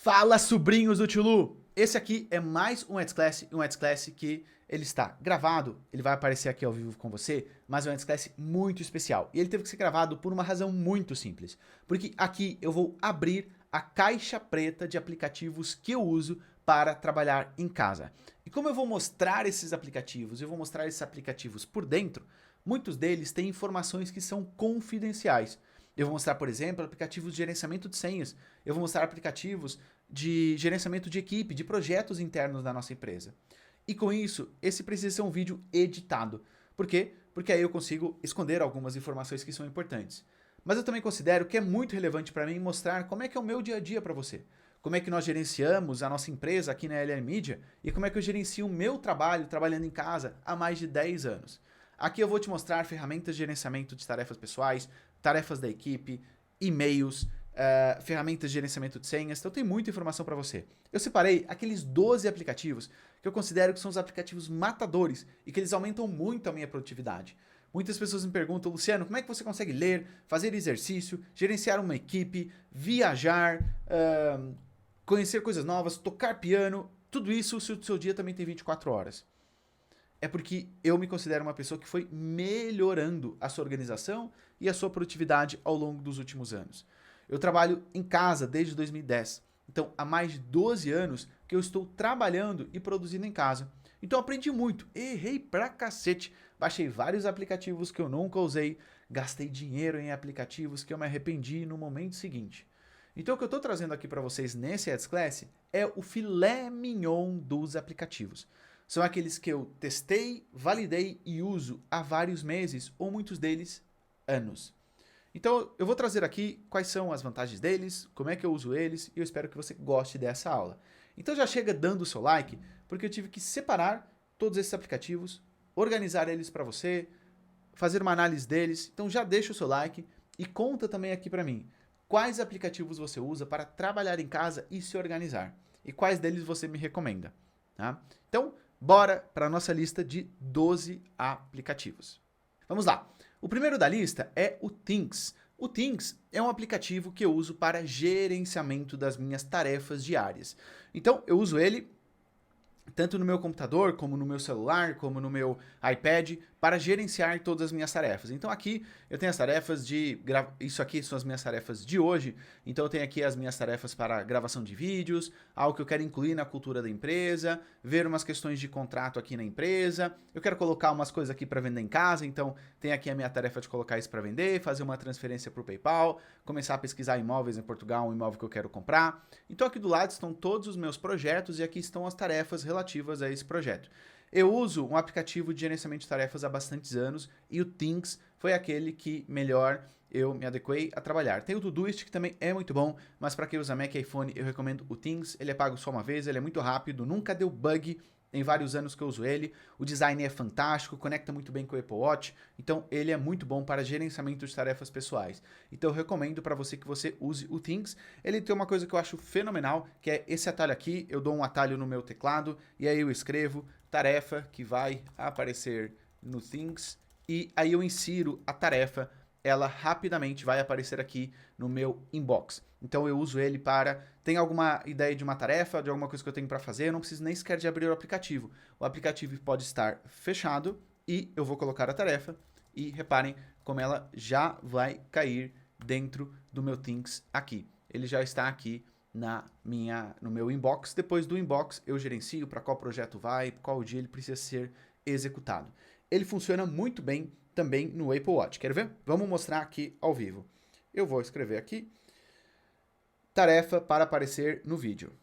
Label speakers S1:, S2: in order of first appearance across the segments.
S1: Fala, sobrinhos do Tio Lu! Esse aqui é mais um Eds Class que ele está gravado, ele vai aparecer aqui ao vivo com você, mas é um Eds Class muito especial. E ele teve que ser gravado por uma razão muito simples, porque aqui eu vou abrir a caixa preta de aplicativos que eu uso para trabalhar em casa. E como eu vou mostrar esses aplicativos, eu vou mostrar esses aplicativos por dentro, muitos deles têm informações que são confidenciais. Eu vou mostrar, por exemplo, aplicativos de gerenciamento de senhas. Eu vou mostrar aplicativos de gerenciamento de equipe, de projetos internos da nossa empresa. E com isso, esse precisa ser um vídeo editado. Por quê? Porque aí eu consigo esconder algumas informações que são importantes. Mas eu também considero que é muito relevante para mim mostrar como é que é o meu dia a dia para você. Como é que nós gerenciamos a nossa empresa aqui na LR Media e como é que eu gerencio o meu trabalho trabalhando em casa há mais de 10 anos. Aqui eu vou te mostrar ferramentas de gerenciamento de tarefas pessoais, tarefas da equipe, e-mails, ferramentas de gerenciamento de senhas, então tem muita informação para você. Eu separei aqueles 12 aplicativos que eu considero que são os aplicativos matadores e que eles aumentam muito a minha produtividade. Muitas pessoas me perguntam, Luciano, como é que você consegue ler, fazer exercício, gerenciar uma equipe, viajar, conhecer coisas novas, tocar piano, tudo isso se o seu dia também tem 24 horas? É porque eu me considero uma pessoa que foi melhorando a sua organização e a sua produtividade ao longo dos últimos anos. Eu trabalho em casa desde 2010, então há mais de 12 anos que eu estou trabalhando e produzindo em casa. Então aprendi muito, errei pra cacete, baixei vários aplicativos que eu nunca usei, gastei dinheiro em aplicativos que eu me arrependi no momento seguinte. Então o que eu estou trazendo aqui para vocês nesse Eds Class é o filé mignon dos aplicativos. São aqueles que eu testei, validei e uso há vários meses, ou muitos deles, anos. Então, eu vou trazer aqui quais são as vantagens deles, como é que eu uso eles, e eu espero que você goste dessa aula. Então já chega dando o seu like, porque eu tive que separar todos esses aplicativos, organizar eles para você, fazer uma análise deles. Então já deixa o seu like e conta também aqui para mim quais aplicativos você usa para trabalhar em casa e se organizar. E quais deles você me recomenda. Tá? Então, bora para a nossa lista de 12 aplicativos. Vamos lá. O primeiro da lista é o Things. O Things é um aplicativo que eu uso para gerenciamento das minhas tarefas diárias. Então, eu uso ele tanto no meu computador, como no meu celular, como no meu iPad, para gerenciar todas as minhas tarefas. Então aqui eu tenho as tarefas de... Isso aqui são as minhas tarefas de hoje. Então eu tenho aqui as minhas tarefas para gravação de vídeos, algo que eu quero incluir na cultura da empresa, ver umas questões de contrato aqui na empresa, eu quero colocar umas coisas aqui para vender em casa, então tem aqui a minha tarefa de colocar isso para vender, fazer uma transferência para o PayPal, começar a pesquisar imóveis em Portugal, um imóvel que eu quero comprar. Então aqui do lado estão todos os meus projetos e aqui estão as tarefas relativas a esse projeto. Eu uso um aplicativo de gerenciamento de tarefas há bastantes anos e o Things foi aquele que melhor eu me adequei a trabalhar. Tem o Todoist que também é muito bom, mas para quem usa Mac e iPhone eu recomendo o Things. Ele é pago só uma vez, ele é muito rápido, nunca deu bug em vários anos que eu uso ele. O design é fantástico, conecta muito bem com o Apple Watch, então ele é muito bom para gerenciamento de tarefas pessoais. Então eu recomendo para você que você use o Things. Ele tem uma coisa que eu acho fenomenal, que é esse atalho aqui. Eu dou um atalho no meu teclado e aí eu escrevo tarefa que vai aparecer no Things e aí eu insiro a tarefa, ela rapidamente vai aparecer aqui no meu inbox. Então eu uso ele para... Tem alguma ideia de uma tarefa, de alguma coisa que eu tenho para fazer, eu não preciso nem sequer de abrir o aplicativo. O aplicativo pode estar fechado e eu vou colocar a tarefa e reparem como ela já vai cair dentro do meu Things aqui. Ele já está aqui no meu inbox. Depois do inbox eu gerencio para qual projeto vai, qual dia ele precisa ser executado. Ele funciona muito bem também no Apple Watch. Quer ver? Vamos mostrar aqui ao vivo. Eu vou escrever aqui tarefa para aparecer no vídeo.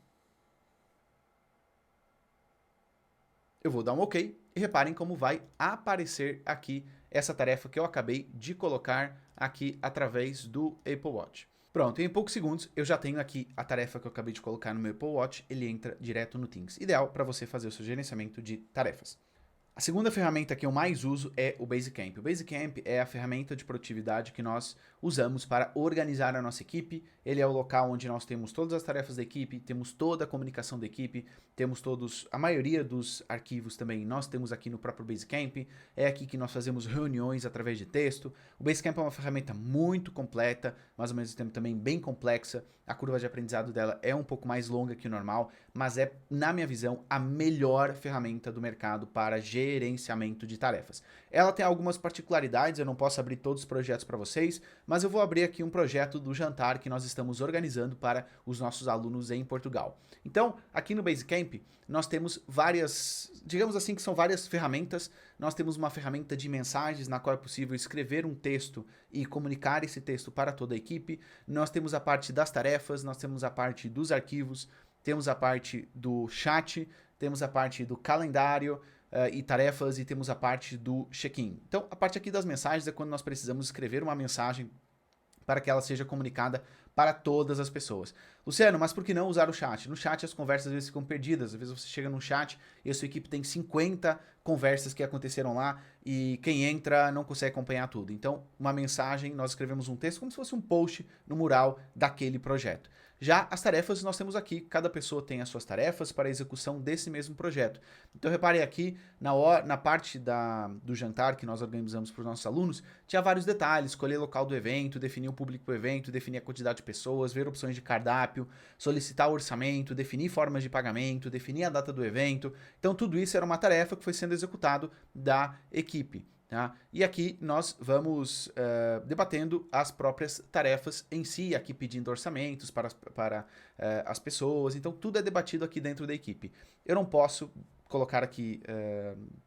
S1: Eu vou dar um OK e reparem como vai aparecer aqui essa tarefa que eu acabei de colocar aqui através do Apple Watch. Pronto, em poucos segundos eu já tenho aqui a tarefa que eu acabei de colocar no meu Apple Watch, ele entra direto no Things. Ideal para você fazer o seu gerenciamento de tarefas. A segunda ferramenta que eu mais uso é o Basecamp. O Basecamp é a ferramenta de produtividade que nós usamos para organizar a nossa equipe. Ele é o local onde nós temos todas as tarefas da equipe, temos toda a comunicação da equipe, temos a maioria dos arquivos também nós temos aqui no próprio Basecamp. É aqui que nós fazemos reuniões através de texto. O Basecamp é uma ferramenta muito completa, mas ao mesmo tempo também bem complexa. A curva de aprendizado dela é um pouco mais longa que o normal, mas é, na minha visão, a melhor ferramenta do mercado para gerenciamento de tarefas. Ela tem algumas particularidades, eu não posso abrir todos os projetos para vocês, mas eu vou abrir aqui um projeto do jantar que nós estamos organizando para os nossos alunos em Portugal. Então, aqui no Basecamp, nós temos várias, digamos assim que são várias ferramentas. Nós temos uma ferramenta de mensagens na qual é possível escrever um texto e comunicar esse texto para toda a equipe. Nós temos a parte das tarefas, nós temos a parte dos arquivos, temos a parte do chat, temos a parte do calendário e tarefas e temos a parte do check-in. Então, a parte aqui das mensagens é quando nós precisamos escrever uma mensagem para que ela seja comunicada para todas as pessoas. Luciano, mas por que não usar o chat? No chat as conversas às vezes ficam perdidas. Às vezes você chega num chat e a sua equipe tem 50 conversas que aconteceram lá e quem entra não consegue acompanhar tudo. Então, uma mensagem, nós escrevemos um texto como se fosse um post no mural daquele projeto. Já as tarefas nós temos aqui, cada pessoa tem as suas tarefas para a execução desse mesmo projeto. Então reparem aqui, na parte do jantar que nós organizamos para os nossos alunos, tinha vários detalhes, escolher local do evento, definir o público do evento, definir a quantidade de pessoas, ver opções de cardápio, solicitar o orçamento, definir formas de pagamento, definir a data do evento. Então tudo isso era uma tarefa que foi sendo executado da equipe. Tá? E aqui nós vamos debatendo as próprias tarefas em si, aqui pedindo orçamentos para as pessoas, então tudo é debatido aqui dentro da equipe. Eu não posso colocar aqui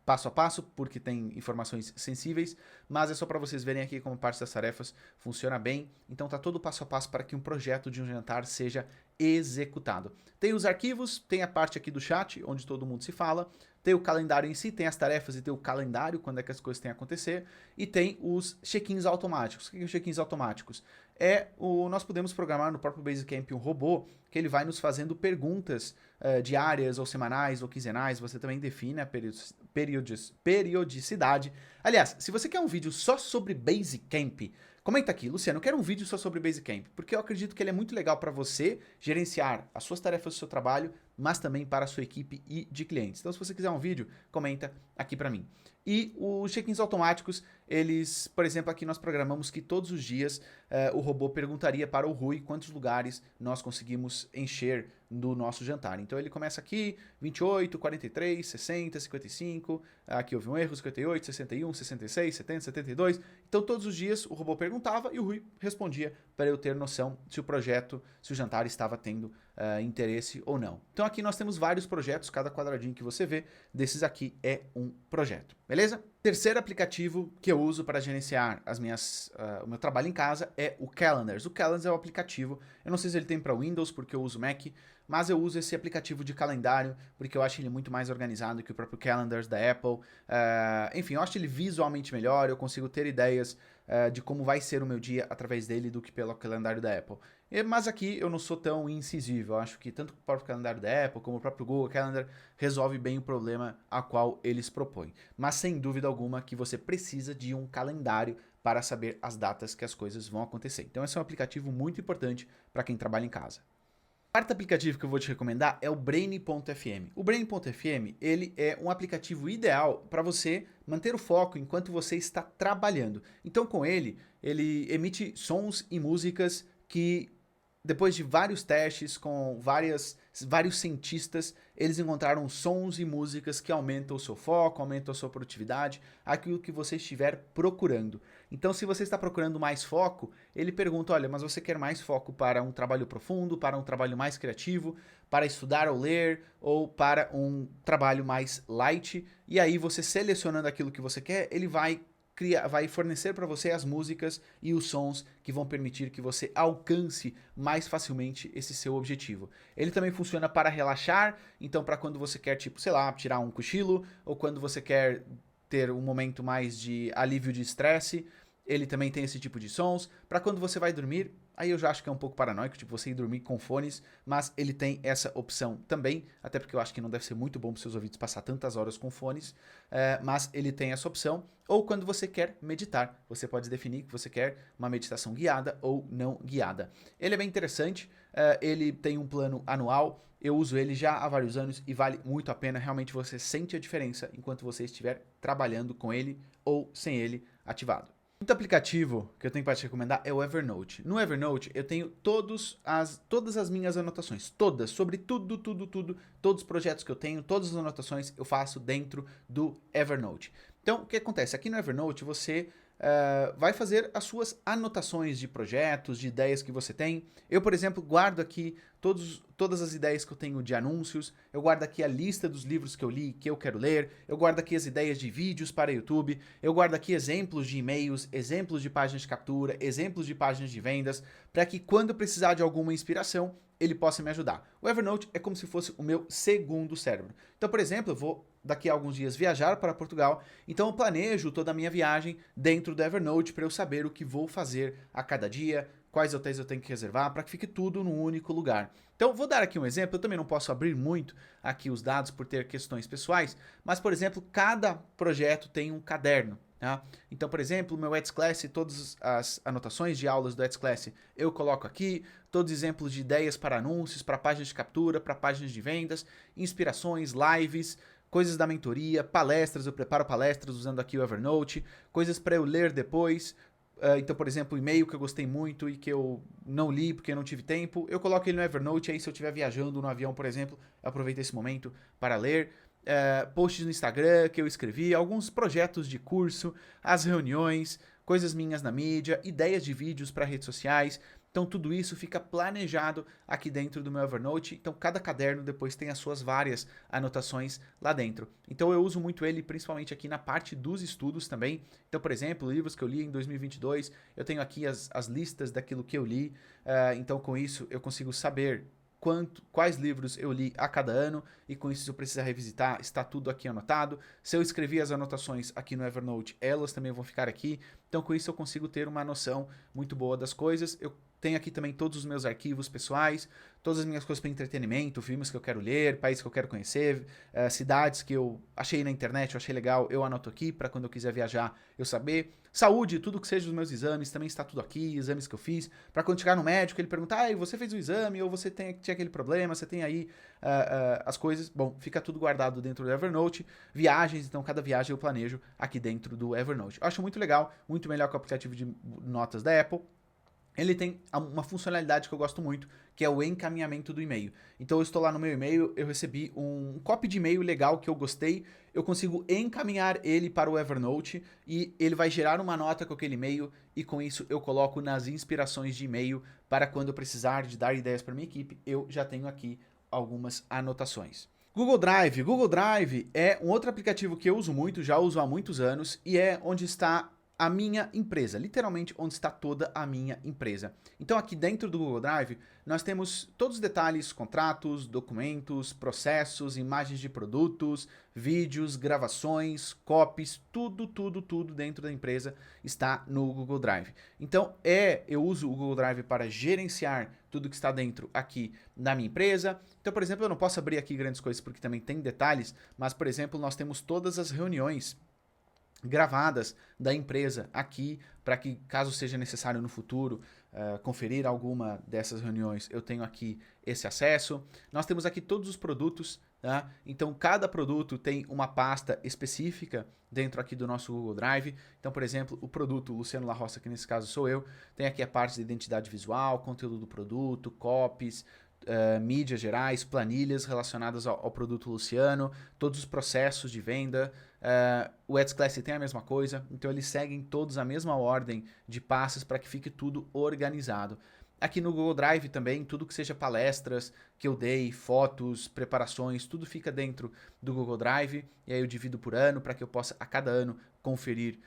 S1: passo a passo, porque tem informações sensíveis, mas é só para vocês verem aqui como parte das tarefas funciona bem. Então tá todo passo a passo para que um projeto de um jantar seja executado. Tem os arquivos, tem a parte aqui do chat, onde todo mundo se fala, tem o calendário em si, tem as tarefas e tem o calendário, quando é que as coisas têm a acontecer, e tem os check-ins automáticos. O que é os check-ins automáticos? Nós podemos programar no próprio Basecamp um robô que ele vai nos fazendo perguntas diárias ou semanais ou quinzenais, você também define a periodicidade. Aliás, se você quer um vídeo só sobre Basecamp, comenta aqui, Luciano, eu quero um vídeo só sobre Basecamp, porque eu acredito que ele é muito legal para você gerenciar as suas tarefas do seu trabalho, mas também para a sua equipe e de clientes. Então, se você quiser um vídeo, comenta aqui para mim. E os check-ins automáticos, eles, por exemplo, aqui nós programamos que todos os dias o robô perguntaria para o Rui quantos lugares nós conseguimos encher do nosso jantar. Então ele começa aqui, 28, 43, 60, 55, aqui houve um erro, 58, 61, 66, 70, 72. Então todos os dias o robô perguntava e o Rui respondia para eu ter noção se o jantar estava tendo interesse ou não. Então aqui nós temos vários projetos, cada quadradinho que você vê desses aqui é um projeto, beleza? Terceiro aplicativo que eu uso para gerenciar o meu trabalho em casa é o Calendars. O Calendars é um aplicativo, eu não sei se ele tem para Windows porque eu uso Mac, mas eu uso esse aplicativo de calendário porque eu acho ele muito mais organizado que o próprio Calendars da Apple. Enfim, eu acho ele visualmente melhor, eu consigo ter ideias de como vai ser o meu dia através dele do que pelo calendário da Apple. Mas aqui eu não sou tão incisivo, eu acho que tanto o próprio calendário da Apple como o próprio Google Calendar resolve bem o problema a qual eles propõem. Mas sem dúvida alguma que você precisa de um calendário para saber as datas que as coisas vão acontecer. Então esse é um aplicativo muito importante para quem trabalha em casa. O quarto aplicativo que eu vou te recomendar é o Brainy.fm. O Brainy.fm, ele é um aplicativo ideal para você manter o foco enquanto você está trabalhando. Então com ele emite sons e músicas que depois de vários testes com vários cientistas, eles encontraram sons e músicas que aumentam o seu foco, aumentam a sua produtividade, aquilo que você estiver procurando. Então, se você está procurando mais foco, ele pergunta, olha, mas você quer mais foco para um trabalho profundo, para um trabalho mais criativo, para estudar ou ler, ou para um trabalho mais light? E aí, você selecionando aquilo que você quer, ele vai fornecer para você as músicas e os sons que vão permitir que você alcance mais facilmente esse seu objetivo. Ele também funciona para relaxar, então para quando você quer, tipo, sei lá, tirar um cochilo, ou quando você quer ter um momento mais de alívio de estresse, ele também tem esse tipo de sons. Para quando você vai dormir, aí eu já acho que é um pouco paranoico, tipo, você ir dormir com fones, mas ele tem essa opção também, até porque eu acho que não deve ser muito bom para seus ouvidos passar tantas horas com fones, mas ele tem essa opção. Ou quando você quer meditar, você pode definir que você quer uma meditação guiada ou não guiada. Ele é bem interessante, ele tem um plano anual, eu uso ele já há vários anos e vale muito a pena, realmente você sente a diferença enquanto você estiver trabalhando com ele ou sem ele ativado. Outro aplicativo que eu tenho para te recomendar é o Evernote. No Evernote eu tenho todas as minhas anotações, todas, sobre tudo, todos os projetos que eu tenho, todas as anotações eu faço dentro do Evernote. Então, o que acontece? Aqui no Evernote você vai fazer as suas anotações de projetos, de ideias que você tem. Eu, por exemplo, guardo aqui todas as ideias que eu tenho de anúncios, eu guardo aqui a lista dos livros que eu li, que eu quero ler, eu guardo aqui as ideias de vídeos para YouTube, eu guardo aqui exemplos de e-mails, exemplos de páginas de captura, exemplos de páginas de vendas, para que quando eu precisar de alguma inspiração, ele possa me ajudar. O Evernote é como se fosse o meu segundo cérebro. Então, por exemplo, eu vou daqui a alguns dias viajar para Portugal, então eu planejo toda a minha viagem dentro do Evernote para eu saber o que vou fazer a cada dia, quais hotéis eu tenho que reservar, para que fique tudo num único lugar. Então, vou dar aqui um exemplo, eu também não posso abrir muito aqui os dados por ter questões pessoais, mas, por exemplo, cada projeto tem um caderno. Tá? Então, por exemplo, o meu Etsclass, todas as anotações de aulas do Etsclass eu coloco aqui, todos os exemplos de ideias para anúncios, para páginas de captura, para páginas de vendas, inspirações, lives, coisas da mentoria, palestras, eu preparo palestras usando aqui o Evernote, coisas para eu ler depois. Então, por exemplo, o e-mail que eu gostei muito e que eu não li porque eu não tive tempo, eu coloco ele no Evernote, aí se eu estiver viajando no avião, por exemplo, eu aproveito esse momento para ler. Posts no Instagram que eu escrevi, alguns projetos de curso, as reuniões, coisas minhas na mídia, ideias de vídeos para redes sociais. Então tudo isso fica planejado aqui dentro do meu Evernote. Então cada caderno depois tem as suas várias anotações lá dentro. Então eu uso muito ele principalmente aqui na parte dos estudos também. Então, por exemplo, livros que eu li em 2022, eu tenho aqui as listas daquilo que eu li. Então com isso eu consigo saber quais livros eu li a cada ano, e com isso, se eu precisar revisitar, está tudo aqui anotado. Se eu escrevi as anotações aqui no Evernote, elas também vão ficar aqui. Então, com isso, eu consigo ter uma noção muito boa das coisas. Eu tenho aqui também todos os meus arquivos pessoais, todas as minhas coisas para entretenimento, filmes que eu quero ler, países que eu quero conhecer, cidades que eu achei na internet, eu achei legal, eu anoto aqui para quando eu quiser viajar eu saber. Saúde, tudo que seja os meus exames, também está tudo aqui, exames que eu fiz, para quando chegar no médico ele perguntar, você fez o exame, ou você tinha aquele problema, você tem aí as coisas. Bom, fica tudo guardado dentro do Evernote. Viagens, então cada viagem eu planejo aqui dentro do Evernote. Eu acho muito legal, muito melhor que o aplicativo de notas da Apple. Ele tem uma funcionalidade que eu gosto muito, que é o encaminhamento do e-mail. Então eu estou lá no meu e-mail, eu recebi um copy de e-mail legal que eu gostei, eu consigo encaminhar ele para o Evernote e ele vai gerar uma nota com aquele e-mail, e com isso eu coloco nas inspirações de e-mail para quando eu precisar de dar ideias para minha equipe, eu já tenho aqui algumas anotações. Google Drive. Google Drive é um outro aplicativo que eu uso muito, já uso há muitos anos, e é onde está a minha empresa, literalmente onde está toda a minha empresa. Então aqui dentro do Google Drive, nós temos todos os detalhes, contratos, documentos, processos, imagens de produtos, vídeos, gravações, copies, tudo dentro da empresa está no Google Drive. Então eu uso o Google Drive para gerenciar tudo que está dentro aqui da minha empresa. Então, por exemplo, eu não posso abrir aqui grandes coisas porque também tem detalhes, mas, por exemplo, nós temos todas as reuniões gravadas da empresa aqui, para que caso seja necessário no futuro conferir alguma dessas reuniões, eu tenho aqui esse acesso. Nós temos aqui todos os produtos, tá? Então cada produto tem uma pasta específica dentro aqui do nosso Google Drive. Então, por exemplo, o produto Luciano La Roça, que nesse caso sou eu, tem aqui a parte de identidade visual, conteúdo do produto, copies, mídias gerais, planilhas relacionadas ao produto Luciano, todos os processos de venda. O Etsclass tem a mesma coisa, então eles seguem todos a mesma ordem de passos para que fique tudo organizado. Aqui no Google Drive também, tudo que seja palestras que eu dei, fotos, preparações, tudo fica dentro do Google Drive, e aí eu divido por ano para que eu possa a cada ano conferir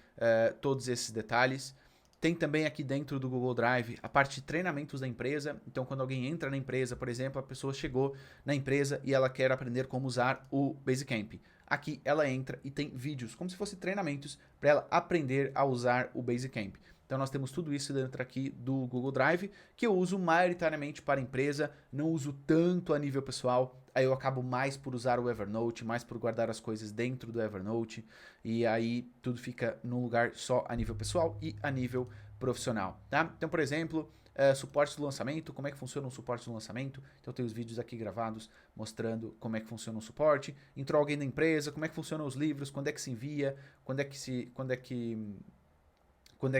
S1: todos esses detalhes. Tem também aqui dentro do Google Drive a parte de treinamentos da empresa. Então, quando alguém entra na empresa, por exemplo, a pessoa chegou na empresa e ela quer aprender como usar o Basecamp. Aqui ela entra e tem vídeos, como se fossem treinamentos, para ela aprender a usar o Basecamp. Então nós temos tudo isso dentro aqui do Google Drive, que eu uso maioritariamente para empresa, não uso tanto a nível pessoal. Aí eu acabo mais por usar o Evernote, mais por guardar as coisas dentro do Evernote, e aí tudo fica num lugar só a nível pessoal e a nível profissional, tá? Então, por exemplo, suporte do lançamento, como é que funciona um suporte do lançamento. Então eu tenho os vídeos aqui gravados mostrando como é que funciona um suporte. Entrou alguém da empresa, como é que funcionam os livros, quando é que se envia, quando é que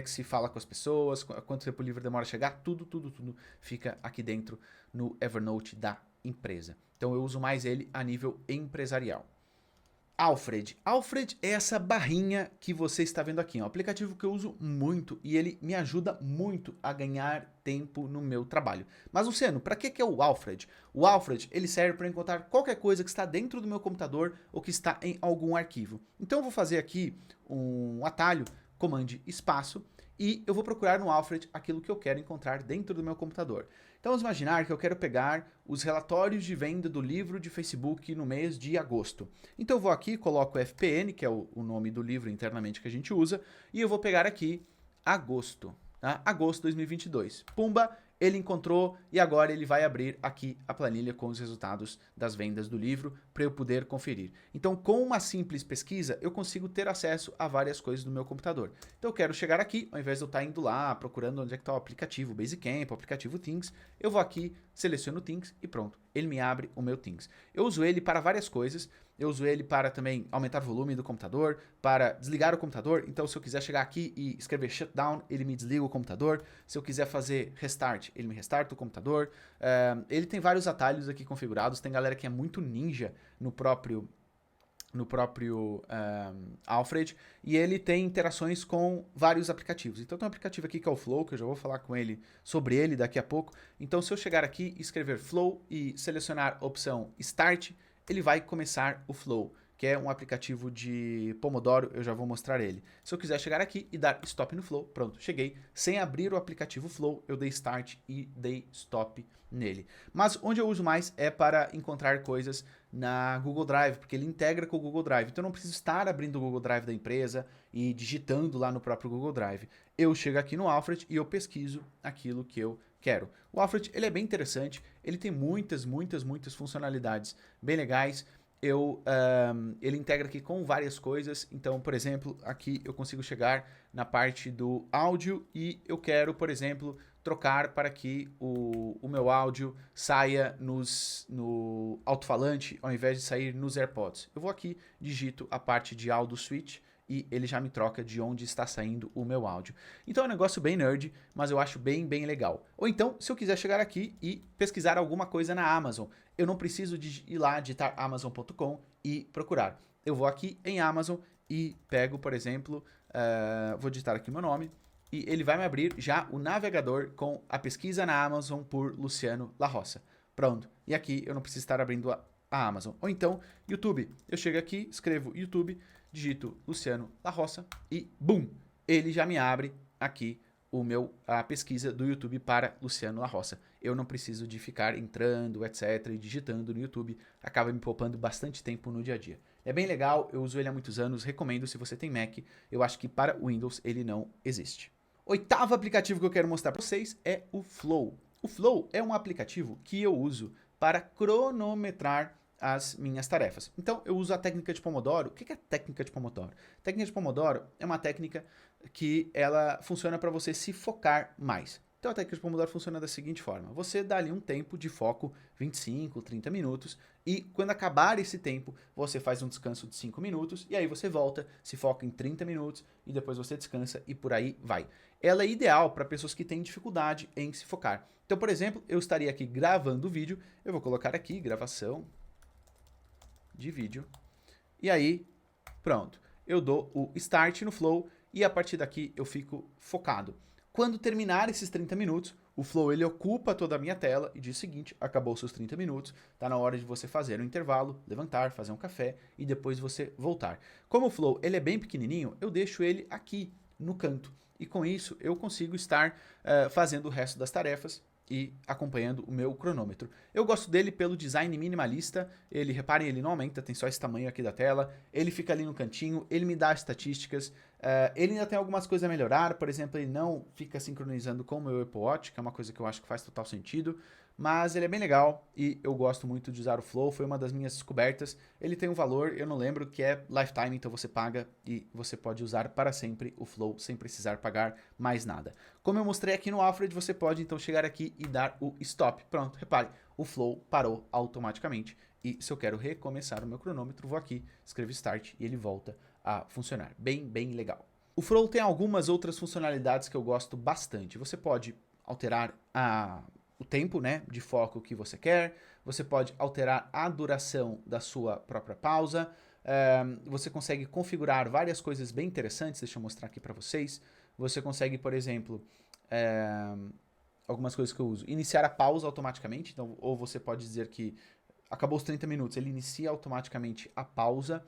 S1: se fala com as pessoas, quanto tempo o livro demora a chegar, tudo fica aqui dentro no Evernote da empresa. Então eu uso mais ele a nível empresarial. Alfred. Alfred é essa barrinha que você está vendo aqui. É um aplicativo que eu uso muito e ele me ajuda muito a ganhar tempo no meu trabalho. Mas, Luciano, para que é o Alfred? O Alfred ele serve para encontrar qualquer coisa que está dentro do meu computador ou que está em algum arquivo. Então eu vou fazer aqui um atalho, comande espaço, e eu vou procurar no Alfred aquilo que eu quero encontrar dentro do meu computador. Então vamos imaginar que eu quero pegar os relatórios de venda do livro de Facebook no mês de agosto. Então eu vou aqui, coloco FPN, que é o nome do livro internamente que a gente usa, e eu vou pegar aqui agosto, tá? Agosto 2022. Pumba, ele encontrou e agora ele vai abrir aqui a planilha com os resultados das vendas do livro para eu poder conferir. Então, com uma simples pesquisa, eu consigo ter acesso a várias coisas no meu computador. Então, eu quero chegar aqui, ao invés de eu estar indo lá, procurando onde é que está o aplicativo Basecamp, o aplicativo Things, eu vou aqui, seleciono o Things e pronto, ele me abre o meu Things. Eu uso ele para várias coisas. Eu uso ele para também aumentar o volume do computador, para desligar o computador. Então, se eu quiser chegar aqui e escrever shutdown, ele me desliga o computador. Se eu quiser fazer restart, ele me restarta o computador. Ele tem vários atalhos aqui configurados. Tem galera que é muito ninja no próprio Alfred, e ele tem interações com vários aplicativos. Então tem um aplicativo aqui que é o Flow, que eu já vou falar sobre ele daqui a pouco. Então se eu chegar aqui e escrever Flow e selecionar a opção Start, ele vai começar o Flow, que é um aplicativo de Pomodoro, eu já vou mostrar ele. Se eu quiser chegar aqui e dar Stop no Flow, pronto, cheguei. Sem abrir o aplicativo Flow, eu dei Start e dei Stop nele. Mas onde eu uso mais é para encontrar coisas na Google Drive, porque ele integra com o Google Drive. Então eu não preciso estar abrindo o Google Drive da empresa e digitando lá no próprio Google Drive. Eu chego aqui no Alfred e eu pesquiso aquilo que eu quero. O Alfred ele é bem interessante, ele tem muitas funcionalidades bem legais. Ele integra aqui com várias coisas. Então, por exemplo, aqui eu consigo chegar na parte do áudio e eu quero, por exemplo, trocar para que o meu áudio saia no alto-falante ao invés de sair nos AirPods. Eu vou aqui, digito a parte de Audio Switch e ele já me troca de onde está saindo o meu áudio. Então é um negócio bem nerd, mas eu acho bem legal. Ou então, se eu quiser chegar aqui e pesquisar alguma coisa na Amazon, eu não preciso de ir lá digitar amazon.com e procurar. Eu vou aqui em Amazon e pego, por exemplo, vou digitar aqui o meu nome, e ele vai me abrir já o navegador com a pesquisa na Amazon por Luciano La Roça. Pronto. E aqui eu não preciso estar abrindo a Amazon. Ou então, YouTube. Eu chego aqui, escrevo YouTube, digito Luciano La Roça e bum! Ele já me abre aqui a pesquisa do YouTube para Luciano La Roça. Eu não preciso de ficar entrando, etc, e digitando no YouTube. Acaba me poupando bastante tempo no dia a dia. É bem legal, eu uso ele há muitos anos, recomendo se você tem Mac. Eu acho que para Windows ele não existe. Oitavo aplicativo que eu quero mostrar para vocês é o Flow. O Flow é um aplicativo que eu uso para cronometrar as minhas tarefas. Então, eu uso a técnica de Pomodoro. O que é a técnica de Pomodoro? A técnica de Pomodoro é uma técnica que ela funciona para você se focar mais. Então, a técnica de Pomodoro funciona da seguinte forma. Você dá ali um tempo de foco, 25, 30 minutos, e quando acabar esse tempo, você faz um descanso de 5 minutos, e aí você volta, se foca em 30 minutos, e depois você descansa, e por aí vai. Ela é ideal para pessoas que têm dificuldade em se focar. Então, por exemplo, eu estaria aqui gravando o vídeo, eu vou colocar aqui, gravação de vídeo, e aí, pronto. Eu dou o Start no Flow, e a partir daqui eu fico focado. Quando terminar esses 30 minutos, o Flow ele ocupa toda a minha tela e diz o seguinte, acabou seus 30 minutos, está na hora de você fazer um intervalo, levantar, fazer um café e depois você voltar. Como o Flow ele é bem pequenininho, eu deixo ele aqui no canto e com isso eu consigo estar fazendo o resto das tarefas e acompanhando o meu cronômetro. Eu gosto dele pelo design minimalista, ele, reparem, ele não aumenta, tem só esse tamanho aqui da tela, ele fica ali no cantinho, ele me dá estatísticas, ele ainda tem algumas coisas a melhorar, por exemplo, ele não fica sincronizando com o meu Apple Watch, que é uma coisa que eu acho que faz total sentido, mas ele é bem legal e eu gosto muito de usar o Flow, foi uma das minhas descobertas. Ele tem um valor, eu não lembro, que é lifetime, então você paga e você pode usar para sempre o Flow sem precisar pagar mais nada. Como eu mostrei aqui no Alfred, você pode então chegar aqui e dar o stop. Pronto, repare, o Flow parou automaticamente. E se eu quero recomeçar o meu cronômetro, vou aqui, escrevo Start e ele volta a funcionar. Bem, bem legal. O Flow tem algumas outras funcionalidades que eu gosto bastante. Você pode alterar o tempo, né, de foco que você quer, você pode alterar a duração da sua própria pausa, você consegue configurar várias coisas bem interessantes, deixa eu mostrar aqui para vocês. Você consegue, por exemplo, algumas coisas que eu uso, iniciar a pausa automaticamente, então, ou você pode dizer que acabou os 30 minutos, ele inicia automaticamente a pausa.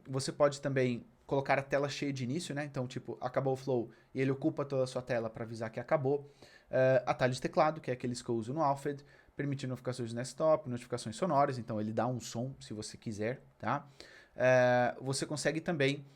S1: Você pode também colocar a tela cheia de início, né? Então, tipo, acabou o Flow e ele ocupa toda a sua tela para avisar que acabou. Atalho de teclado, que é aqueles que eu uso no Alfred, permite notificações de desktop, notificações sonoras, então ele dá um som se você quiser, tá? Você consegue também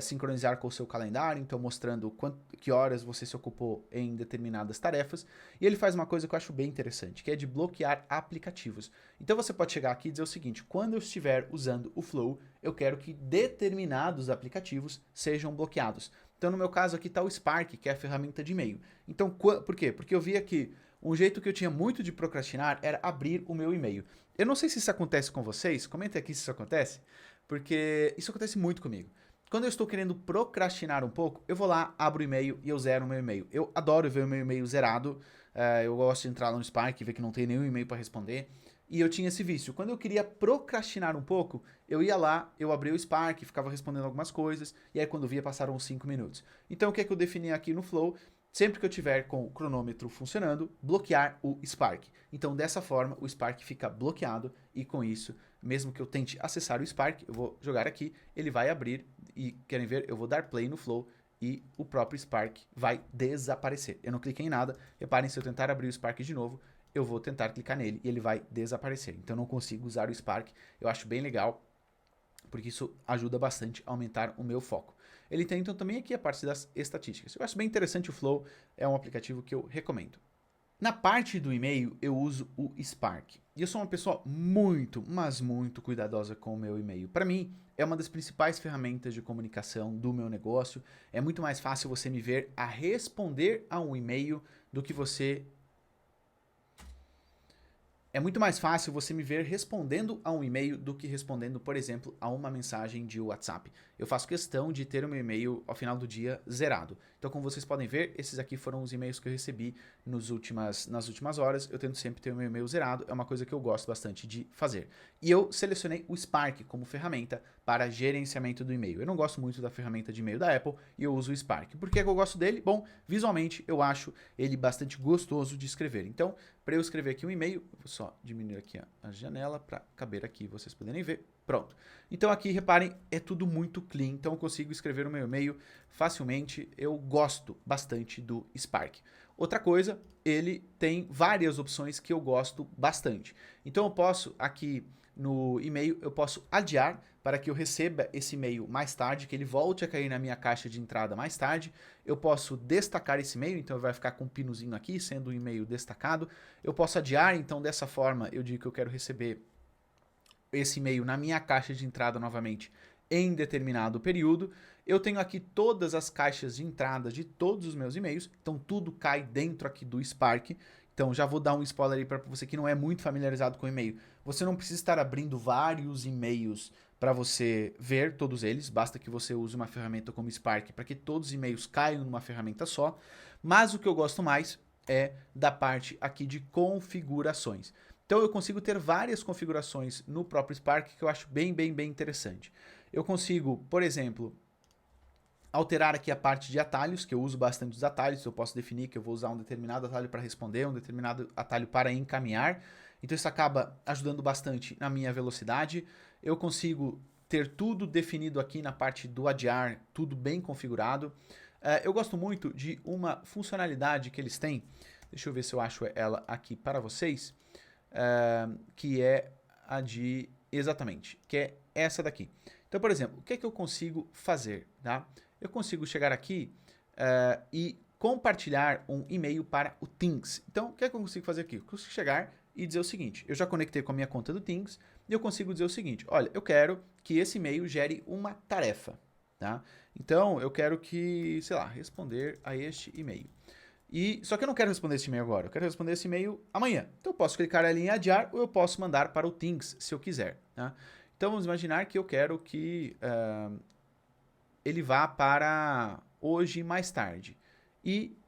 S1: sincronizar com o seu calendário, então mostrando que horas você se ocupou em determinadas tarefas. E ele faz uma coisa que eu acho bem interessante, que é de bloquear aplicativos. Então você pode chegar aqui e dizer o seguinte: quando eu estiver usando o Flow, eu quero que determinados aplicativos sejam bloqueados. Então no meu caso aqui está o Spark, que é a ferramenta de e-mail. Então por quê? Porque eu via que um jeito que eu tinha muito de procrastinar era abrir o meu e-mail. Eu não sei se isso acontece com vocês, comentem aqui se isso acontece, porque isso acontece muito comigo. Quando eu estou querendo procrastinar um pouco, eu vou lá, abro o e-mail e eu zero o meu e-mail. Eu adoro ver o meu e-mail zerado, eu gosto de entrar lá no Spark e ver que não tem nenhum e-mail para responder. E eu tinha esse vício. Quando eu queria procrastinar um pouco, eu ia lá, eu abria o Spark, ficava respondendo algumas coisas, e aí quando eu via passaram uns 5 minutos. Então o que é que eu defini aqui no Flow? Sempre que eu tiver com o cronômetro funcionando, bloquear o Spark. Então dessa forma o Spark fica bloqueado e com isso, mesmo que eu tente acessar o Spark, eu vou jogar aqui, ele vai abrir e querem ver, eu vou dar play no Flow e o próprio Spark vai desaparecer. Eu não cliquei em nada, reparem, se eu tentar abrir o Spark de novo, eu vou tentar clicar nele e ele vai desaparecer. Então eu não consigo usar o Spark, eu acho bem legal, porque isso ajuda bastante a aumentar o meu foco. Ele tem então também aqui a parte das estatísticas. Eu acho bem interessante o Flow, é um aplicativo que eu recomendo. Na parte do e-mail, eu uso o Spark. E eu sou uma pessoa muito, mas muito cuidadosa com o meu e-mail. Para mim, é uma das principais ferramentas de comunicação do meu negócio. É muito mais fácil você me ver a responder a um e-mail do que você... É muito mais fácil você me ver respondendo a um e-mail do que respondendo, por exemplo, a uma mensagem de WhatsApp. Eu faço questão de ter o meu e-mail ao final do dia zerado. Então, como vocês podem ver, esses aqui foram os e-mails que eu recebi nas últimas horas. Eu tento sempre ter o meu e-mail zerado, é uma coisa que eu gosto bastante de fazer. E eu selecionei o Spark como ferramenta para gerenciamento do e-mail. Eu não gosto muito da ferramenta de e-mail da Apple e eu uso o Spark. Por que eu gosto dele? Bom, visualmente eu acho ele bastante gostoso de escrever. Então, para eu escrever aqui um e-mail, eu vou só diminuir aqui a janela para caber aqui, vocês poderem ver. Pronto. Então aqui, reparem, é tudo muito clean, então eu consigo escrever o meu e-mail facilmente. Eu gosto bastante do Spark. Outra coisa, ele tem várias opções que eu gosto bastante. Então eu posso aqui no e-mail, eu posso adiar para que eu receba esse e-mail mais tarde, que ele volte a cair na minha caixa de entrada mais tarde. Eu posso destacar esse e-mail, então vai ficar com um pinozinho aqui, sendo um e-mail destacado. Eu posso adiar, então dessa forma eu digo que eu quero receber esse e-mail na minha caixa de entrada novamente em determinado período. Eu tenho aqui todas as caixas de entrada de todos os meus e-mails, então tudo cai dentro aqui do Spark. Então já vou dar um spoiler aí para você que não é muito familiarizado com e-mail. Você não precisa estar abrindo vários e-mails para você ver todos eles, basta que você use uma ferramenta como Spark para que todos os e-mails caiam numa ferramenta só. Mas o que eu gosto mais é da parte aqui de configurações. Então eu consigo ter várias configurações no próprio Spark que eu acho bem interessante. Eu consigo, por exemplo, alterar aqui a parte de atalhos, que eu uso bastante os atalhos. Eu posso definir que eu vou usar um determinado atalho para responder, um determinado atalho para encaminhar. Então isso acaba ajudando bastante na minha velocidade. Eu consigo ter tudo definido aqui na parte do adiar, tudo bem configurado. Eu gosto muito de uma funcionalidade que eles têm. Deixa eu ver se eu acho ela aqui para vocês, que é a de, exatamente, que é essa daqui. Então, por exemplo, o que é que eu consigo fazer, tá? Eu consigo chegar aqui e compartilhar um e-mail para o Teams. Então, o que é que eu consigo fazer aqui? Eu consigo chegar e dizer o seguinte, eu já conectei com a minha conta do Teams e eu consigo dizer o seguinte, olha, eu quero que esse e-mail gere uma tarefa, tá? Então, eu quero que, sei lá, responder a este e-mail. Só que eu não quero responder esse e-mail agora, eu quero responder esse e-mail amanhã. Então eu posso clicar ali em adiar ou eu posso mandar para o Teams, se eu quiser. Tá? Então vamos imaginar que eu quero que ele vá para hoje mais tarde. E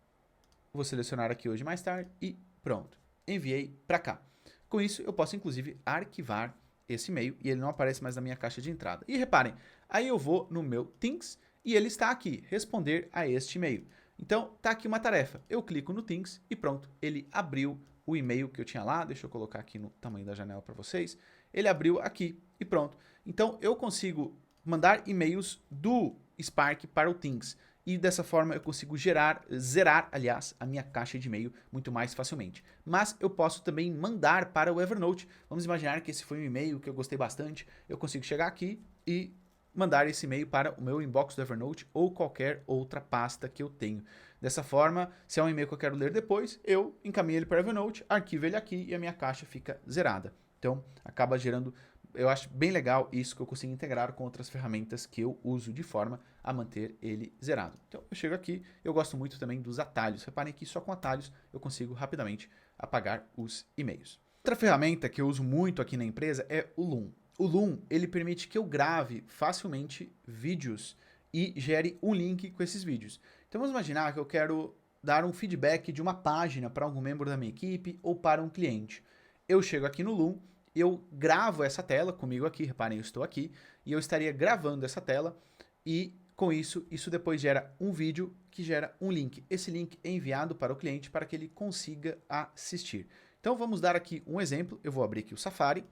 S1: vou selecionar aqui hoje mais tarde e pronto. Enviei para cá. Com isso eu posso inclusive arquivar esse e-mail e ele não aparece mais na minha caixa de entrada. E reparem, aí eu vou no meu Teams e ele está aqui, responder a este e-mail. Então, tá aqui uma tarefa. Eu clico no Teams e pronto, ele abriu o e-mail que eu tinha lá. Deixa eu colocar aqui no tamanho da janela para vocês. Ele abriu aqui e pronto. Então, eu consigo mandar e-mails do Spark para o Teams. E dessa forma eu consigo zerar, aliás, a minha caixa de e-mail muito mais facilmente. Mas eu posso também mandar para o Evernote. Vamos imaginar que esse foi um e-mail que eu gostei bastante. Eu consigo chegar aqui e mandar esse e-mail para o meu inbox do Evernote ou qualquer outra pasta que eu tenho. Dessa forma, se é um e-mail que eu quero ler depois, eu encaminho ele para o Evernote, arquivo ele aqui e a minha caixa fica zerada. Então, acaba gerando, eu acho bem legal isso que eu consigo integrar com outras ferramentas que eu uso de forma a manter ele zerado. Então, eu chego aqui, eu gosto muito também dos atalhos. Reparem que só com atalhos eu consigo rapidamente apagar os e-mails. Outra ferramenta que eu uso muito aqui na empresa é o Loom. O Loom, ele permite que eu grave facilmente vídeos e gere um link com esses vídeos. Então vamos imaginar que eu quero dar um feedback de uma página para algum membro da minha equipe ou para um cliente. Eu chego aqui no Loom, eu gravo essa tela comigo aqui, reparem, eu estou aqui, e eu estaria gravando essa tela e com isso depois gera um vídeo que gera um link. Esse link é enviado para o cliente para que ele consiga assistir. Então vamos dar aqui um exemplo, eu vou abrir aqui o Safari.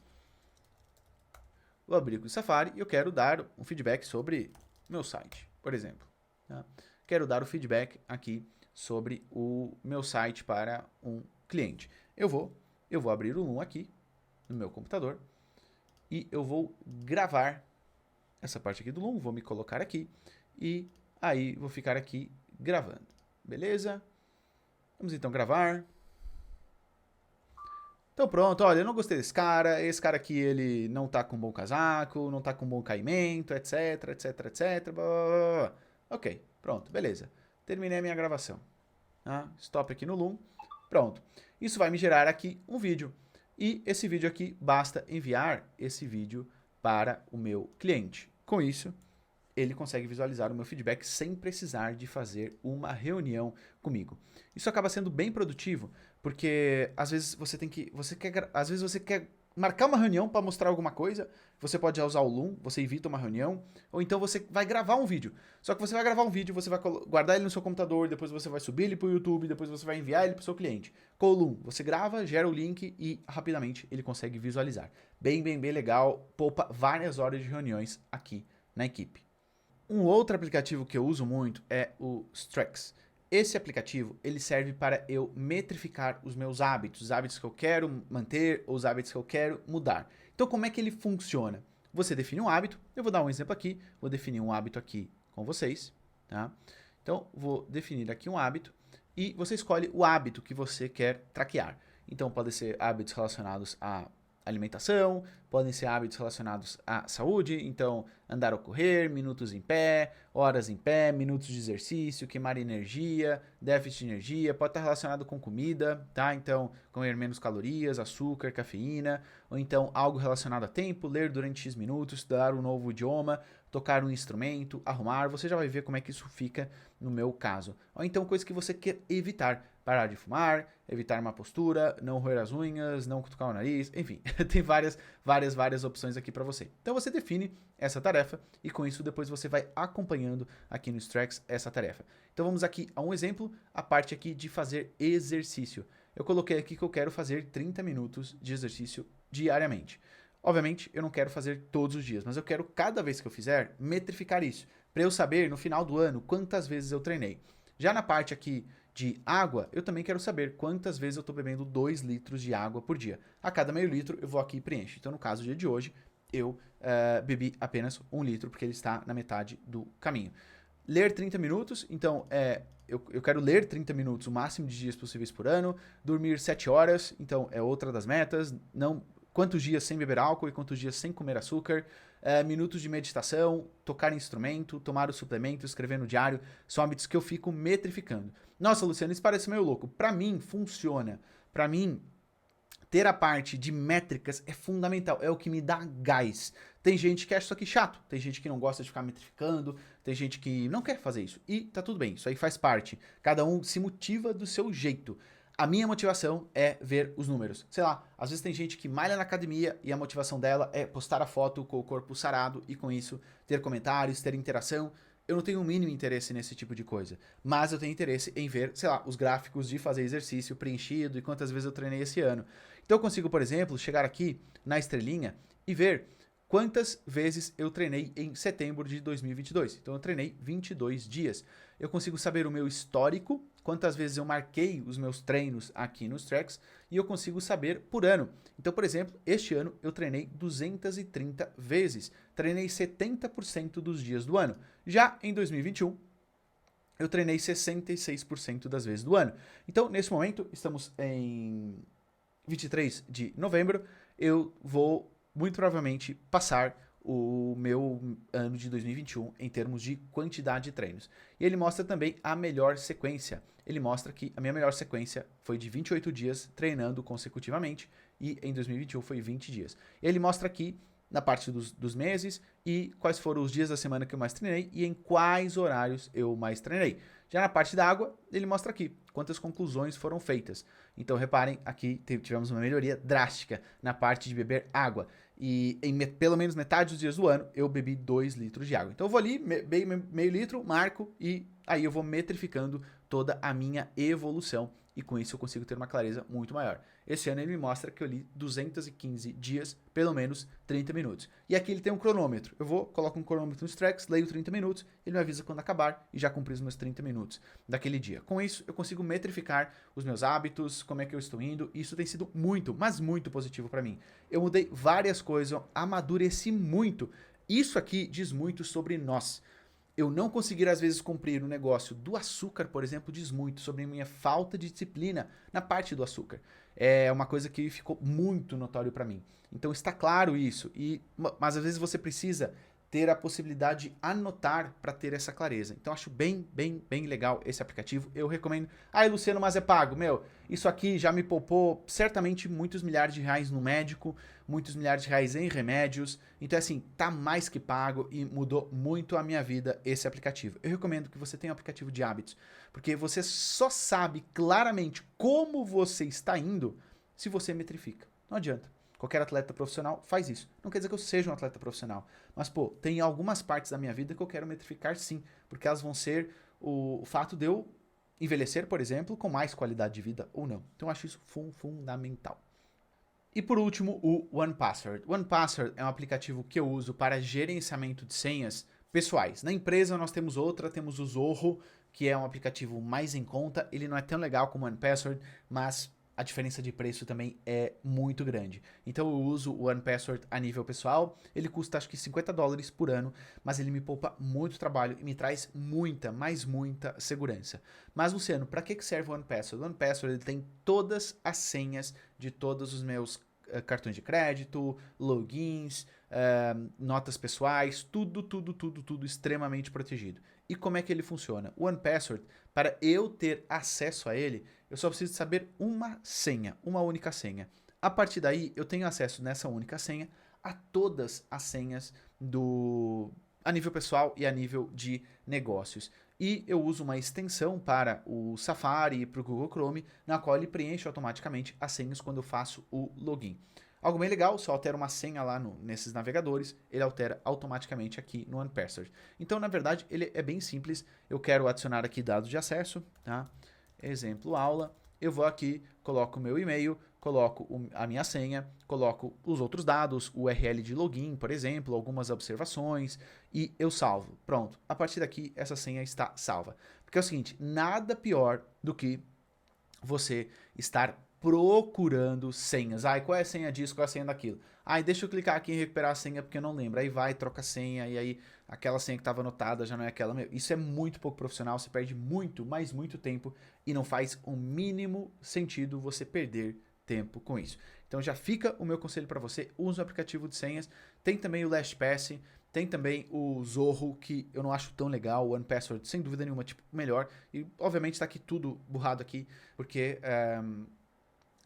S1: Vou abrir o Safari e eu quero dar um feedback sobre meu site, por exemplo. Tá? Quero dar o feedback aqui sobre o meu site para um cliente. Eu vou abrir o Loom aqui no meu computador e eu vou gravar essa parte aqui do Loom, vou me colocar aqui e aí vou ficar aqui gravando. Beleza? Vamos então gravar. Então pronto, olha, eu não gostei desse cara, esse cara aqui ele não tá com bom casaco, não tá com bom caimento, etc, etc, etc, blá, blá, blá. Ok, pronto, beleza. Terminei a minha gravação. Tá? Stop aqui no Loom, pronto. Isso vai me gerar aqui um vídeo. E esse vídeo aqui, basta enviar esse vídeo para o meu cliente. Com isso, ele consegue visualizar o meu feedback sem precisar de fazer uma reunião comigo. Isso acaba sendo bem produtivo, porque às vezes você quer marcar uma reunião para mostrar alguma coisa, você pode já usar o Loom, você evita uma reunião, ou então você vai gravar um vídeo. Só que você vai gravar um vídeo, você vai guardar ele no seu computador, depois você vai subir ele para o YouTube, depois você vai enviar ele para o seu cliente. Com o Loom, você grava, gera o link e rapidamente ele consegue visualizar. Bem legal, poupa várias horas de reuniões aqui na equipe. Um outro aplicativo que eu uso muito é o Strex. Esse aplicativo ele serve para eu metrificar os meus hábitos, os hábitos que eu quero manter ou os hábitos que eu quero mudar. Então como é que ele funciona? Você define um hábito, eu vou dar um exemplo aqui, vou definir um hábito aqui com vocês. Tá? Então vou definir aqui um hábito e você escolhe o hábito que você quer traquear. Então pode ser hábitos relacionados a alimentação, podem ser hábitos relacionados à saúde, então andar ou correr, minutos em pé, horas em pé, minutos de exercício, queimar energia, déficit de energia, pode estar relacionado com comida, tá? Então, comer menos calorias, açúcar, cafeína, ou então algo relacionado a tempo, ler durante X minutos, estudar um novo idioma, tocar um instrumento, arrumar, você já vai ver como é que isso fica no meu caso. Ou então coisas que você quer evitar, parar de fumar, evitar uma postura, não roer as unhas, não cutucar o nariz, enfim, tem várias opções aqui para você. Então você define essa tarefa e com isso depois você vai acompanhando aqui no Strex essa tarefa. Então vamos aqui a um exemplo, a parte aqui de fazer exercício. Eu coloquei aqui que eu quero fazer 30 minutos de exercício diariamente. Obviamente, eu não quero fazer todos os dias, mas eu quero, cada vez que eu fizer, metrificar isso, para eu saber, no final do ano, quantas vezes eu treinei. Já na parte aqui de água, eu também quero saber quantas vezes eu estou bebendo 2 litros de água por dia. A cada meio litro eu vou aqui e preencho. Então no caso do dia de hoje, eu bebi apenas 1 litro, porque ele está na metade do caminho. Ler 30 minutos, então eu quero ler 30 minutos o máximo de dias possíveis por ano. Dormir 7 horas, então é outra das metas. Não, quantos dias sem beber álcool e quantos dias sem comer açúcar. Minutos de meditação, tocar instrumento, tomar o suplemento, escrever no diário. São hábitos que eu fico metrificando. Nossa, Luciano, isso parece meio louco. Pra mim, funciona. Pra mim, ter a parte de métricas é fundamental, é o que me dá gás. Tem gente que acha isso aqui chato, tem gente que não gosta de ficar metrificando, tem gente que não quer fazer isso. E tá tudo bem, isso aí faz parte. Cada um se motiva do seu jeito. A minha motivação é ver os números. Sei lá, às vezes tem gente que malha na academia e a motivação dela é postar a foto com o corpo sarado e com isso ter comentários, ter interação. Eu não tenho o mínimo interesse nesse tipo de coisa, mas eu tenho interesse em ver, sei lá, os gráficos de fazer exercício preenchido e quantas vezes eu treinei esse ano. Então eu consigo, por exemplo, chegar aqui na estrelinha e ver quantas vezes eu treinei em setembro de 2022. Então eu treinei 22 dias. Eu consigo saber o meu histórico, quantas vezes eu marquei os meus treinos aqui nos tracks, e eu consigo saber por ano. Então, por exemplo, este ano eu treinei 230 vezes. Treinei 70% dos dias do ano. Já em 2021, eu treinei 66% das vezes do ano. Então, nesse momento, estamos em 23 de novembro, eu vou muito provavelmente passar o meu ano de 2021 em termos de quantidade de treinos. E ele mostra também a melhor sequência. Ele mostra que a minha melhor sequência foi de 28 dias treinando consecutivamente e em 2021 foi 20 dias. Ele mostra aqui na parte dos meses e quais foram os dias da semana que eu mais treinei e em quais horários eu mais treinei. Já na parte da água, ele mostra aqui quantas conclusões foram feitas. Então reparem, aqui tivemos uma melhoria drástica na parte de beber água. E em pelo menos metade dos dias do ano, eu bebi 2 litros de água. Então eu vou ali, meio litro, marco e aí eu vou metrificando toda a minha evolução. E com isso eu consigo ter uma clareza muito maior. Esse ano ele me mostra que eu li 215 dias, pelo menos 30 minutos. E aqui ele tem um cronômetro. Eu coloco um cronômetro nos tracks, leio 30 minutos, ele me avisa quando acabar e já cumpri os meus 30 minutos daquele dia. Com isso, eu consigo metrificar os meus hábitos, como é que eu estou indo. E isso tem sido muito, mas muito positivo para mim. Eu mudei várias coisas, eu amadureci muito. Isso aqui diz muito sobre nós. Eu não conseguir, às vezes, cumprir o negócio do açúcar, por exemplo, diz muito sobre a minha falta de disciplina na parte do açúcar. É uma coisa que ficou muito notório para mim. Então está claro isso, mas às vezes você precisa ter a possibilidade de anotar para ter essa clareza. Então acho bem legal esse aplicativo. Eu recomendo. Ai, Luciano, mas é pago. Meu, isso aqui já me poupou certamente muitos milhares de reais no médico, muitos milhares de reais em remédios. Então, assim, tá mais que pago e mudou muito a minha vida esse aplicativo. Eu recomendo que você tenha um aplicativo de hábitos, porque você só sabe claramente como você está indo se você metrifica. Não adianta. Qualquer atleta profissional faz isso. Não quer dizer que eu seja um atleta profissional. Mas, pô, tem algumas partes da minha vida que eu quero metrificar sim. Porque elas vão ser o fato de eu envelhecer, por exemplo, com mais qualidade de vida ou não. Então, eu acho isso fundamental. E por último, o 1Password. O 1Password é um aplicativo que eu uso para gerenciamento de senhas pessoais. Na empresa nós temos outra, temos o Zorro, que é um aplicativo mais em conta. Ele não é tão legal como o 1Password, mas a diferença de preço também é muito grande. Então eu uso o 1Password a nível pessoal, ele custa acho que $50 por ano, mas ele me poupa muito trabalho e me traz muita segurança. Mas Luciano, para que serve o 1Password? O 1Password ele tem todas as senhas de todos os meus cartões de crédito, logins, notas pessoais, tudo extremamente protegido. E como é que ele funciona? O 1Password, para eu ter acesso a ele, eu só preciso saber uma senha, uma única senha. A partir daí, eu tenho acesso nessa única senha a todas as senhas a nível pessoal e a nível de negócios. E eu uso uma extensão para o Safari e para o Google Chrome, na qual ele preenche automaticamente as senhas quando eu faço o login. Algo bem legal, só altera uma senha lá nesses navegadores, ele altera automaticamente aqui no 1Password. Então, na verdade, ele é bem simples. Eu quero adicionar aqui dados de acesso, tá? Exemplo, aula. Eu vou aqui, coloco o meu e-mail, coloco a minha senha, coloco os outros dados, o URL de login, por exemplo, algumas observações e eu salvo. Pronto, a partir daqui essa senha está salva. Porque é o seguinte, nada pior do que você estar procurando senhas. Ai, qual é a senha disso, qual é a senha daquilo? Ai, deixa eu clicar aqui em recuperar a senha porque eu não lembro. Aí vai, troca a senha e aí aquela senha que estava anotada já não é aquela. Isso é muito pouco profissional, você perde muito, mas muito tempo e não faz o mínimo sentido você perder tempo com isso. Então já fica o meu conselho para você, use o aplicativo de senhas. Tem também o LastPass, tem também o Zorro, que eu não acho tão legal, o OnePassword, sem dúvida nenhuma, tipo, melhor. E, obviamente, está aqui tudo burrado aqui, porque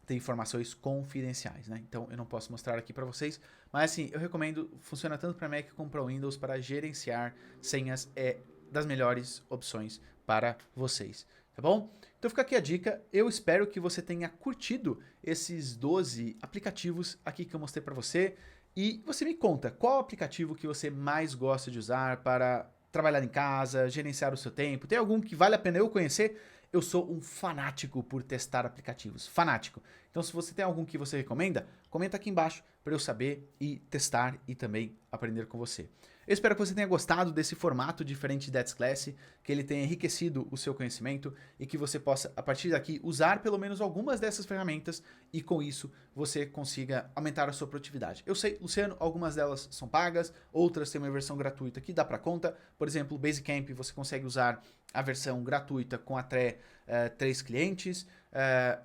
S1: tem informações confidenciais, né? Então, eu não posso mostrar aqui para vocês. Mas, assim, eu recomendo, funciona tanto para Mac como para Windows, para gerenciar senhas, é das melhores opções para vocês, tá bom? Então fica aqui a dica, eu espero que você tenha curtido esses 12 aplicativos aqui que eu mostrei para você. E você me conta, qual aplicativo que você mais gosta de usar para trabalhar em casa, gerenciar o seu tempo? Tem algum que vale a pena eu conhecer? Eu sou um fanático por testar aplicativos, fanático. Então se você tem algum que você recomenda, comenta aqui embaixo para eu saber e testar e também aprender com você. Eu espero que você tenha gostado desse formato diferente de That's Class, que ele tenha enriquecido o seu conhecimento e que você possa, a partir daqui, usar pelo menos algumas dessas ferramentas e com isso você consiga aumentar a sua produtividade. Eu sei, Luciano, algumas delas são pagas, outras têm uma versão gratuita que dá para conta. Por exemplo, o Basecamp você consegue usar a versão gratuita com até 3 clientes.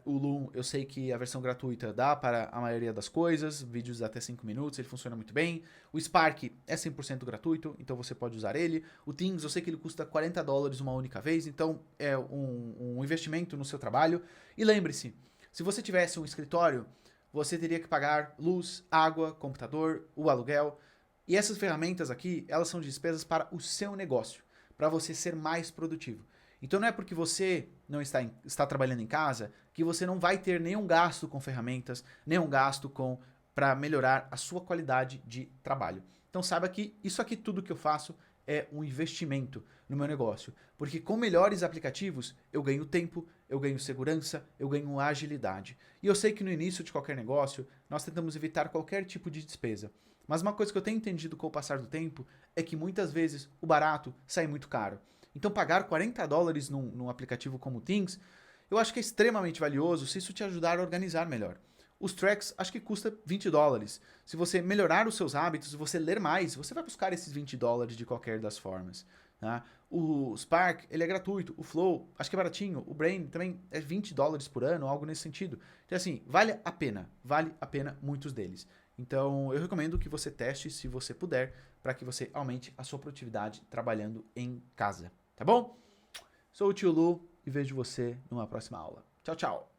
S1: O Loom, eu sei que a versão gratuita dá para a maioria das coisas, vídeos de até 5 minutos, ele funciona muito bem. O Spark é 100% gratuito, então você pode usar ele. O Teams, eu sei que ele custa $40 uma única vez, então é um investimento no seu trabalho. E lembre-se, se você tivesse um escritório, você teria que pagar luz, água, computador, o aluguel. E essas ferramentas aqui, elas são despesas para o seu negócio, para você ser mais produtivo. Então não é porque você não está trabalhando em casa que você não vai ter nenhum gasto com ferramentas, nenhum gasto para melhorar a sua qualidade de trabalho. Então saiba que isso aqui tudo que eu faço é um investimento no meu negócio, porque com melhores aplicativos eu ganho tempo, eu ganho segurança, eu ganho agilidade. E eu sei que no início de qualquer negócio nós tentamos evitar qualquer tipo de despesa. Mas uma coisa que eu tenho entendido com o passar do tempo é que muitas vezes o barato sai muito caro. Então pagar $40 num aplicativo como o Things, eu acho que é extremamente valioso se isso te ajudar a organizar melhor. Os Tracks acho que custa $20. Se você melhorar os seus hábitos, se você ler mais, você vai buscar esses $20 de qualquer das formas. Tá? O Spark, ele é gratuito. O Flow, acho que é baratinho. O Brain também é $20 por ano, algo nesse sentido. Então assim, vale a pena muitos deles. Então eu recomendo que você teste se você puder, para que você aumente a sua produtividade trabalhando em casa. Tá bom? Sou o Tio Lu e vejo você numa próxima aula. Tchau, tchau!